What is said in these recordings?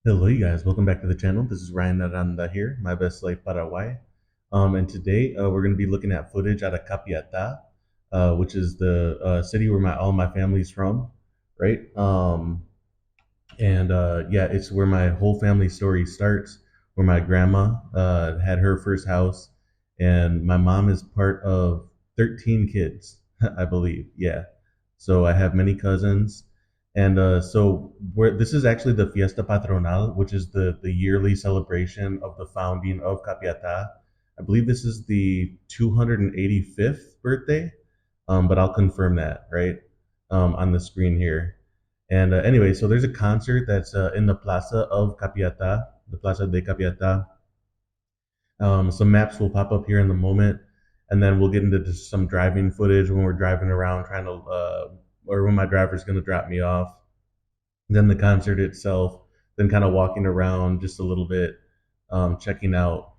Hello, you guys. Welcome back to the channel. This is Ryan Aranda here, my best life Paraguay. And today we're going to be looking at footage out of Capiatá, which is the city where all my family's from, right? Yeah, it's where my whole family story starts. Where my grandma had her first house, and my mom is part of 13 kids, I believe. Yeah, so I have many cousins, and so this is actually the Fiesta Patronal, which is the yearly celebration of the founding of Capiatá. I believe this is the 285th birthday, but I'll confirm that right on the screen here. And anyway, so there's a concert that's in the Plaza of Capiatá, the Plaza de Capiatá. Some maps will pop up here in the moment, and then we'll get into just some driving footage when we're driving around trying to, or when my driver's going to drop me off. Then the concert itself, then kind of walking around just a little bit, checking out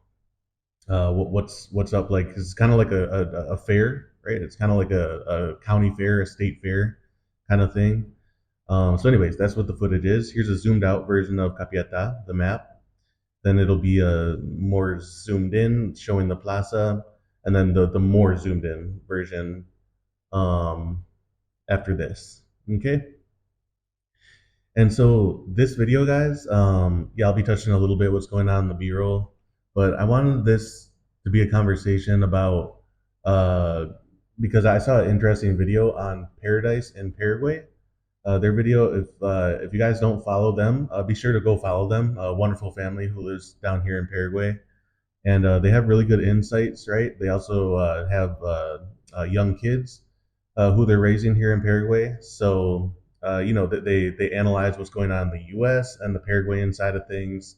what's up. Like 'cause it's kind of like a fair, right? It's kind of like a county fair, a state fair kind of thing. Anyways, that's what the footage is. Here's a zoomed out version of Capiatá, the map. Then it'll be a more zoomed in, showing the plaza, and then the more zoomed in version um, after this. Okay. And so this video, guys, yeah, I'll be touching a little bit what's going on in the B-roll, but I wanted this to be a conversation about uh, because I saw an interesting video on Paradise in Paraguay. Their video, if you guys don't follow them, be sure to go follow them. A wonderful family who lives down here in Paraguay, and they have really good insights. Right? They also have young kids who they're raising here in Paraguay. So they analyze what's going on in the U.S. and the Paraguayan side of things,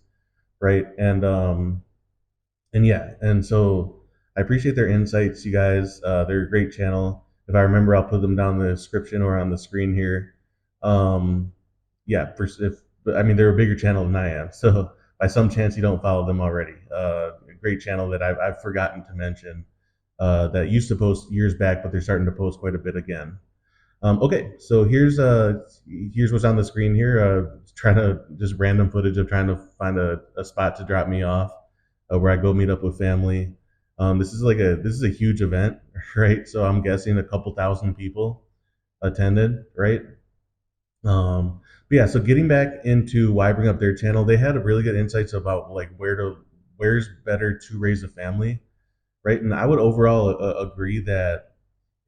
right? And yeah, and so I appreciate their insights, you guys. They're a great channel. If I remember, I'll put them down in the description or on the screen here. Um, yeah, if I mean they're a bigger channel than I am, so by some chance you don't follow them already. A great channel that I've forgotten to mention that used to post years back, but they're starting to post quite a bit again. Okay, so here's what's on the screen here. Trying to just random footage of trying to find a spot to drop me off, where I go meet up with family. This is a huge event, right? So I'm guessing a couple thousand people attended, right? But yeah, so getting back into why I bring up their channel, they had a really good insights about like where's better to raise a family, right? And I would overall agree that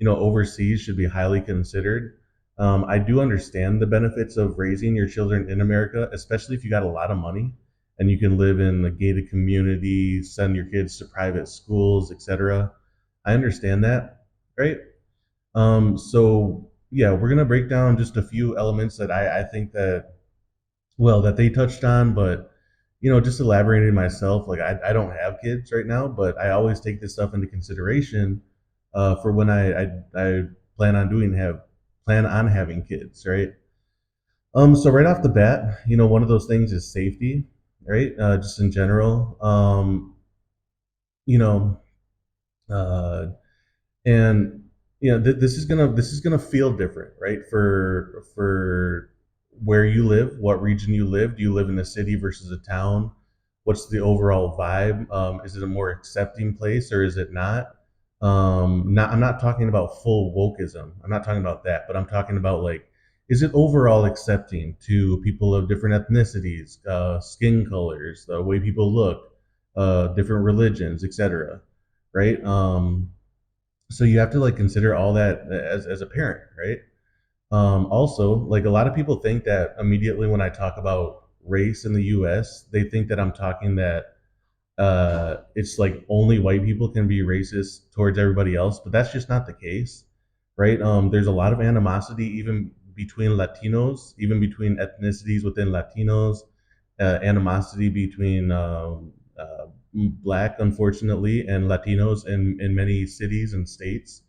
overseas should be highly considered. I do understand the benefits of raising your children in America, especially if you got a lot of money and you can live in a gated community, send your kids to private schools, etc. I understand that, right? So yeah, we're gonna break down just a few elements that I think that they touched on, but just elaborating myself, like I don't have kids right now, but I always take this stuff into consideration for when I plan on plan on having kids, right? So right off the bat, one of those things is safety, right? Just in general, you know, uh, and this is gonna feel different, right? For where you live, what region you live. Do you live in a city versus a town? What's the overall vibe? Is it a more accepting place or is it not? I'm not talking about full wokeism. I'm not talking about that, but I'm talking about like, is it overall accepting to people of different ethnicities, skin colors, the way people look, different religions, etc. Right? So you have to like consider all that as a parent, right? Also, like a lot of people think that immediately when I talk about race in the U.S., they think that I'm talking that it's like only white people can be racist towards everybody else, but that's just not the case, right? There's a lot of animosity even between Latinos, even between ethnicities within Latinos, animosity between Black, unfortunately, and Latinos in many cities and states.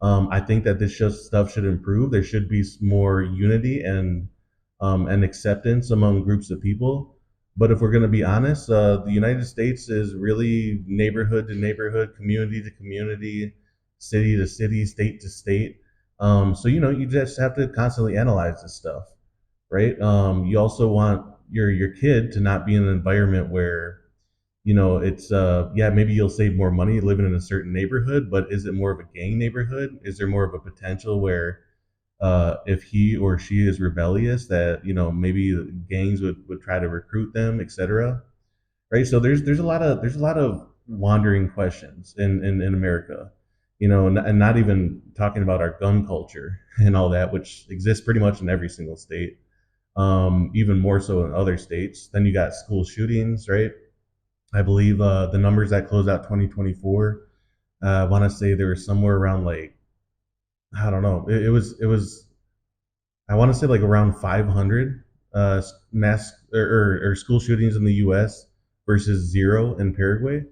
I think that stuff should improve. There should be more unity and acceptance among groups of people. But if we're going to be honest, the United States is really neighborhood to neighborhood, community to community, city to city, state to state. So you just have to constantly analyze this stuff, right? You also want your kid to not be in an environment where it's yeah, maybe you'll save more money living in a certain neighborhood, but is it more of a gang neighborhood? Is there more of a potential where if he or she is rebellious, that maybe gangs would try to recruit them, etc. Right? So there's a lot of wandering questions in America, and not even talking about our gun culture and all that, which exists pretty much in every single state, even more so in other states. Then you got school shootings, right? I believe the numbers that closed out 2024, I want to say there was somewhere around like, I don't know, it was I want to say like around 500 mass or school shootings in the U.S. versus zero in Paraguay,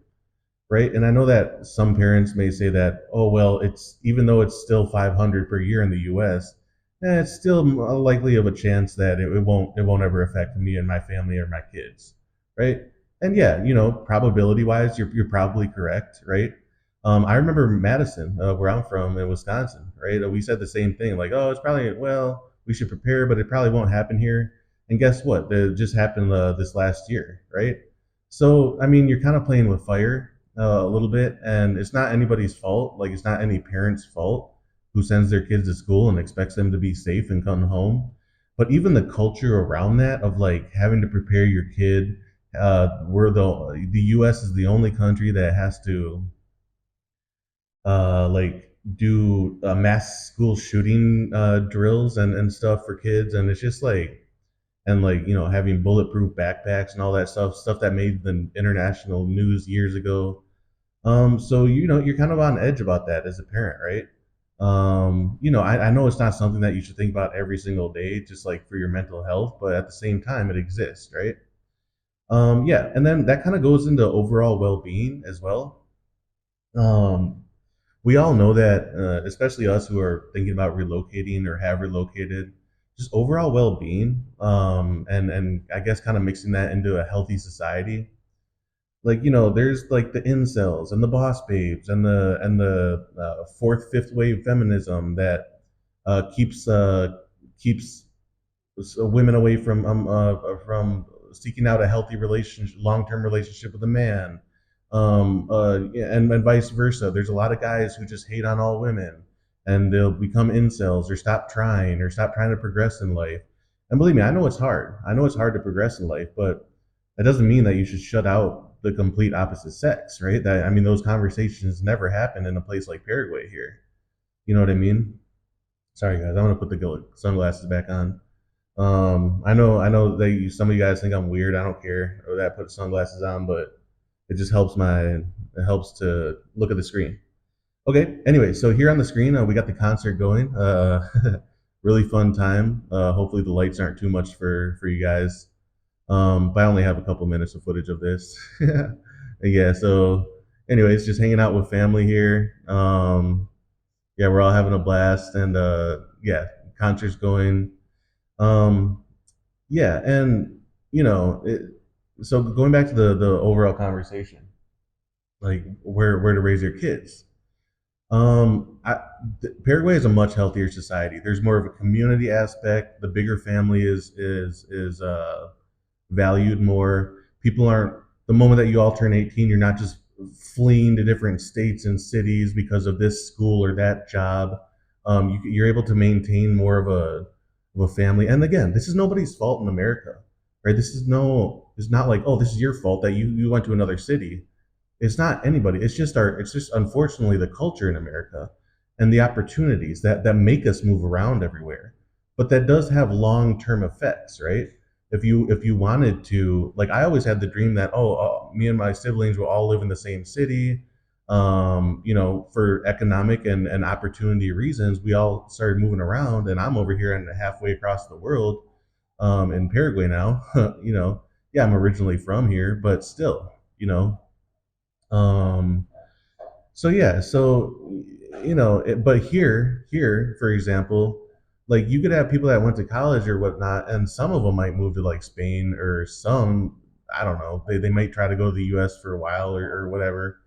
right? And I know that some parents may say that, oh well, it's even though it's still 500 per year in the U.S., it's still likely of a chance that it won't ever affect me and my family or my kids, right? And yeah, probability wise, you're probably correct, right? I remember Madison, where I'm from in Wisconsin, right? We said the same thing, like, oh, it's probably, well, we should prepare, but it probably won't happen here. And guess what? It just happened this last year, right? So, I mean, you're kind of playing with fire a little bit, and it's not anybody's fault. Like, it's not any parent's fault who sends their kids to school and expects them to be safe and come home. But even the culture around that of like having to prepare your kid, we're the U.S. is the only country that has to like do mass school shooting drills and stuff for kids, and it's just like, and like having bulletproof backpacks and all that stuff that made the international news years ago. So you're kind of on edge about that as a parent, right? I know it's not something that you should think about every single day, just like for your mental health, but at the same time, it exists, right? Yeah, and then that kind of goes into overall well-being as well. Um, we all know that, especially us who are thinking about relocating or have relocated, just overall well-being, and I guess kind of mixing that into a healthy society. Like there's like the incels and the boss babes and the fourth, fifth wave feminism that keeps women away from seeking out a healthy relationship, long-term relationship with a man, yeah, and vice versa. There's a lot of guys who just hate on all women, and they'll become incels or stop trying to progress in life. And believe me, I know it's hard. I know it's hard to progress in life, but that doesn't mean that you should shut out the complete opposite sex, right? That I mean, those conversations never happen in a place like Paraguay here. You know what I mean? Sorry, guys. I'm gonna put the sunglasses back on. I know that some of you guys think I'm weird. I don't care or that I put sunglasses on, but it helps to look at the screen. Okay. Anyway, so here on the screen, we got the concert going. Really fun time. Hopefully the lights aren't too much for you guys. But I only have a couple minutes of footage of this. Yeah. So, anyways, just hanging out with family here. Yeah, we're all having a blast, and yeah, concerts going. Um, yeah, and so going back to the overall conversation, like where to raise your kids. Paraguay is a much healthier society. There's more of a community aspect. The bigger family is valued more. People aren't, the moment that you all turn 18, you're not just fleeing to different states and cities because of this school or that job. You're able to maintain more of a family. And again, this is nobody's fault in America, right? It's not like, oh, this is your fault that you went to another city. It's not anybody. It's just unfortunately the culture in America and the opportunities that make us move around everywhere. But that does have long term effects, right? If you wanted to, like, I always had the dream that, oh, me and my siblings will all live in the same city. For economic and opportunity reasons, we all started moving around, and I'm over here and halfway across the world, in Paraguay now. Yeah, I'm originally from here, but still, you know, um, so yeah, so but here, for example, like you could have people that went to college or whatnot, and some of them might move to like Spain, or some, I don't know, they might try to go to the U.S. for a while or whatever.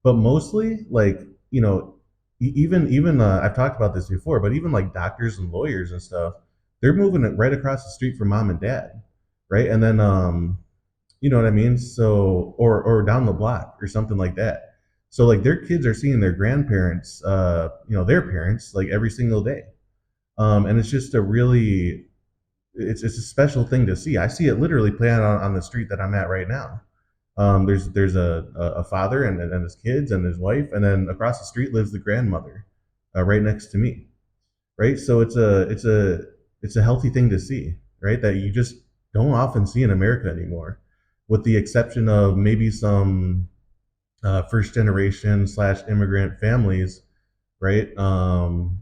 But mostly, like even I've talked about this before, but even like doctors and lawyers and stuff, they're moving it right across the street from mom and dad, right? And then you know what I mean? So or down the block or something like that. So like their kids are seeing their grandparents, you know, their parents like every single day. And it's just a really it's a special thing to see. I see it literally play out on the street that I'm at right now. There's a father and his kids and his wife, and then across the street lives the grandmother, right next to me. Right, so it's a healthy thing to see, right? That you just don't often see in America anymore, with the exception of maybe some first generation slash immigrant families, right?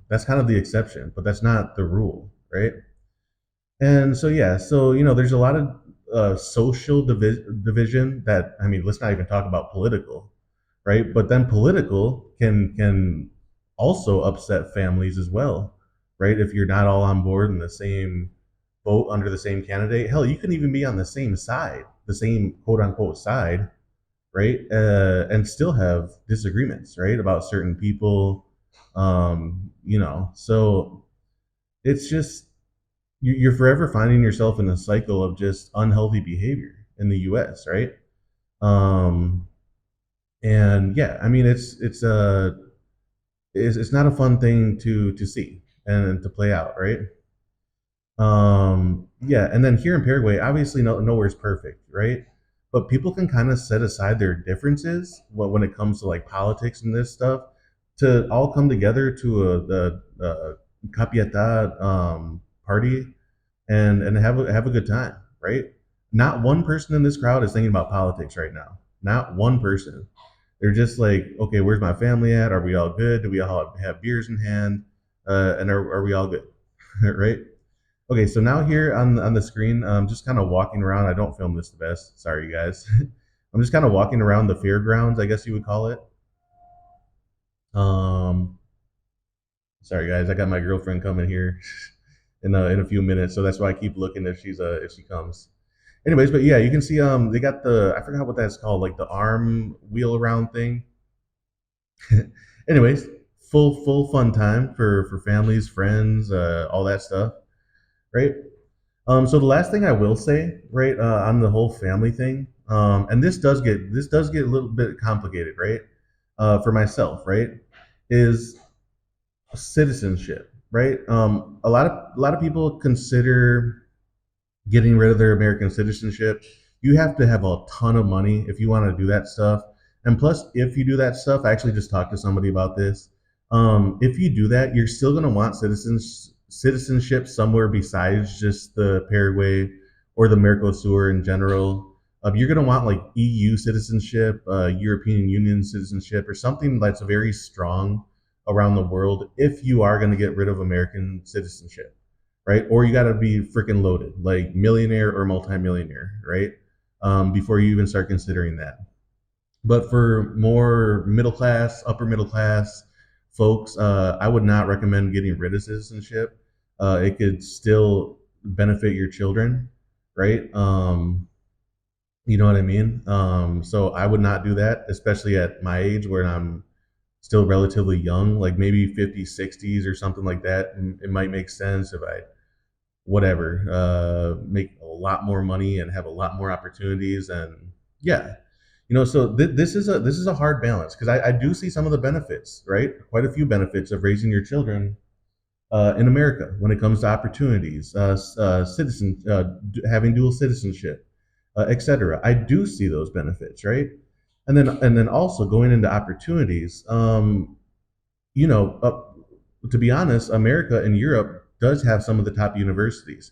That's kind of the exception, but that's not the rule, right? And so yeah, so you know, there's a lot of social division that I mean, let's not even talk about political, right? But then political can also upset families as well, right? If you're not all on board in the same boat under the same candidate, hell, you can even be on the same side, the same quote unquote side, right? And still have disagreements, right, about certain people. You know, so it's just you're forever finding yourself in a cycle of just unhealthy behavior in the U.S., right? Um, and yeah, I mean, it's not a fun thing to see and to play out, right? Yeah, and then here in Paraguay, obviously, nowhere's perfect, right? But people can kind of set aside their differences when it comes to like politics and this stuff to all come together to the Capiatá party and have a good time, right? Not one person in this crowd is thinking about politics right now. Not one person. They're just like, okay, where's my family at? Are we all good? Do we all have beers in hand? And are we all good? Right? Okay, so now here on the screen, I'm just kind of walking around. I don't film this the best. Sorry, you guys. I'm just kind of walking around the fairgrounds, I guess you would call it. Um, Sorry, guys. I got my girlfriend coming here in a few minutes, so that's why I keep looking if she comes. Anyways, but yeah, you can see they got the I forgot what that's called, like the arm wheel around thing. Anyways, full fun time for families, friends, all that stuff, right? So the last thing I will say, right, on the whole family thing, and this does get a little bit complicated, right? For myself, right, is citizenship, right? A lot of people consider getting rid of their American citizenship. You have to have a ton of money if you want to do that stuff. And plus, if you do that stuff, I actually just talked to somebody about this. If you do that, you're still going to want citizenship somewhere besides just the Paraguay or the Mercosur in general. You're going to want like EU citizenship, European Union citizenship, or something that's very strong around the world if you are going to get rid of American citizenship, right? Or you got to be freaking loaded, like millionaire or multimillionaire, right? Before you even start considering that. But for more middle class, upper middle class folks, I would not recommend getting rid of citizenship. It could still benefit your children, right? You know what I mean? So I would not do that, especially at my age where I'm still relatively young, like maybe 50s, 60s or something like that. And it might make sense if I whatever, make a lot more money and have a lot more opportunities. And yeah, you know, so this is a hard balance because I do see some of the benefits, right? Quite a few benefits of raising your children in America when it comes to opportunities, having dual citizenship, etc. I do see those benefits, right? And then also going into opportunities. You know, to be honest, America and Europe does have some of the top universities.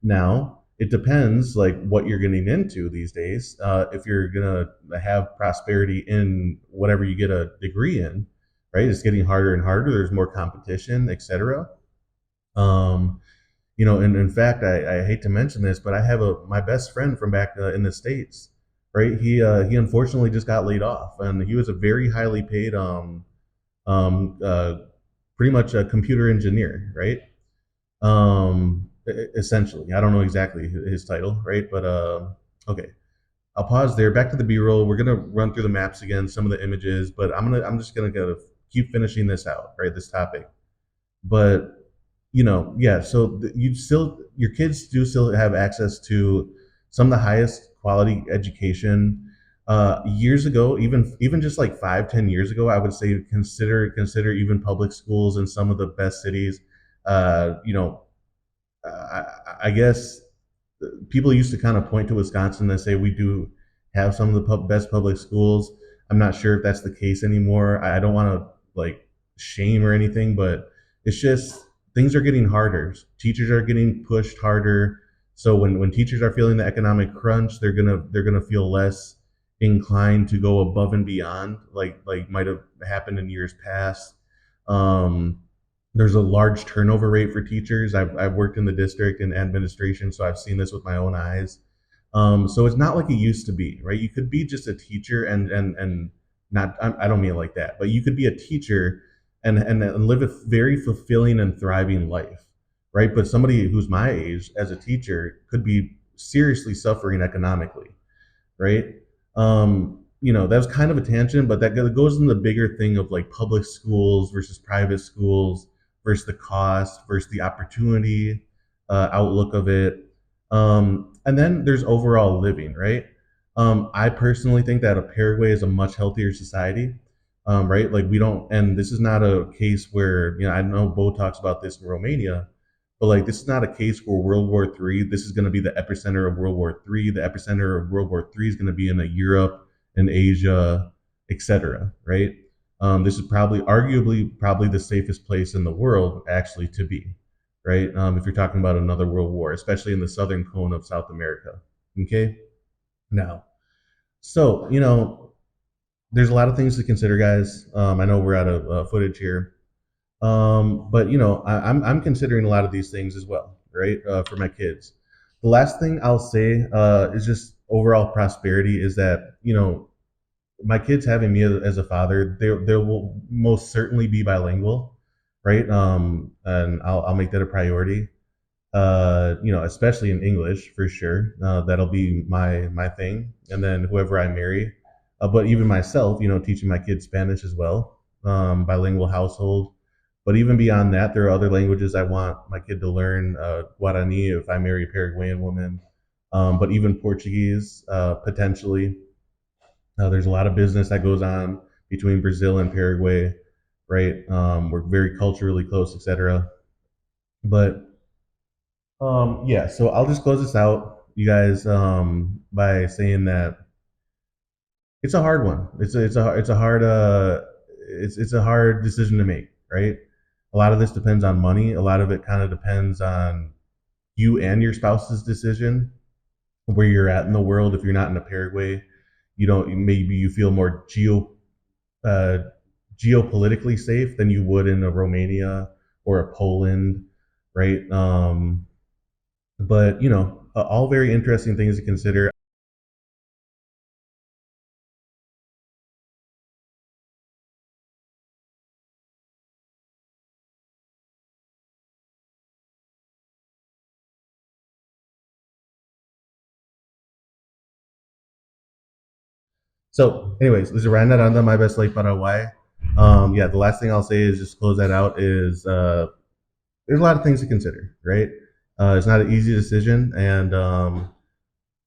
Now, it depends like what you're getting into these days. If you're gonna have prosperity in whatever you get a degree in, right? It's getting harder and harder. There's more competition, etc. Um, you know, and in fact, I hate to mention this, but I have my best friend from back in the states, right? He unfortunately just got laid off, and he was a very highly paid um, uh, pretty much a computer engineer, right? Essentially, I don't know exactly his title, right? But okay, I'll pause there. Back to the B-roll. We're gonna run through the maps again, some of the images, but I'm just gonna keep finishing this out, right? This topic, but you know, yeah. So you still your kids do still have access to some of the highest quality education. Years ago, even just like 5, 10 years ago, I would say consider even public schools in some of the best cities. You know, I guess people used to kind of point to Wisconsin and say we do have some of the best public schools. I'm not sure if that's the case anymore. I don't want to like shame or anything, but it's just things are getting harder. Teachers are getting pushed harder. So when teachers are feeling the economic crunch, they're gonna feel less inclined to go above and beyond, like might have happened in years past. Um, there's a large turnover rate for teachers. I've worked in the district in administration, so I've seen this with my own eyes. So it's not like it used to be, right? You could be just a teacher and not. I don't mean it like that, but you could be a teacher and live a very fulfilling and thriving life, right? But somebody who's my age as a teacher could be seriously suffering economically, right? That was kind of a tangent, but that goes in the bigger thing of like public schools versus private schools versus the cost versus the opportunity outlook of it. And then there's overall living, right? I personally think that a Paraguay is a much healthier society, right? Like we don't, and this is not a case where, I know Bo talks about this in Romania, but like this is not a case where World War III. This is going to be the epicenter of World War III. The epicenter of World War III is going to be in Europe and Asia, etc. Right? This is probably the safest place in the world actually to be, right? If you're talking about another world war, especially in the southern cone of South America. Okay. Now, so there's a lot of things to consider, guys. I know we're out of footage here. But I'm considering a lot of these things as well, right? For my kids. The last thing I'll say is just overall prosperity is that my kids having me as a father, they will most certainly be bilingual, right? And I'll make that a priority. Especially in English for sure. That'll be my thing, and then whoever I marry. But even myself, teaching my kids Spanish as well, bilingual household. But even beyond that, there are other languages I want my kid to learn. Guarani if I marry a Paraguayan woman, but even Portuguese potentially. There's a lot of business that goes on between Brazil and Paraguay, right? We're very culturally close, etc. But yeah, so I'll just close this out, you guys, by saying that it's a hard one. It's a hard decision to make, right? A lot of this depends on money. A lot of it kind of depends on you and your spouse's decision, where you're at in the world. If you're not in a Paraguay, you don't maybe you feel more uh, geopolitically safe than you would in a Romania or a Poland, right? But all very interesting things to consider. So, anyways, this is Aranda, my best Paraguay. Yeah, the last thing I'll say is just close that out. Is there's a lot of things to consider, right? It's not an easy decision, and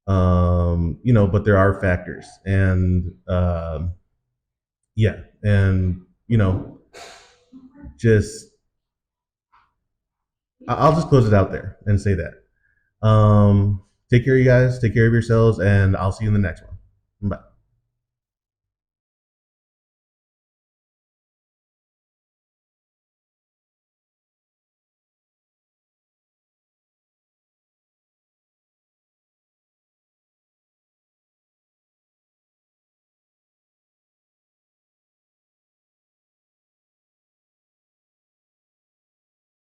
but there are factors, and yeah, and just I'll just close it out there and say that. Take care, you guys. Take care of yourselves, and I'll see you in the next one. Bye.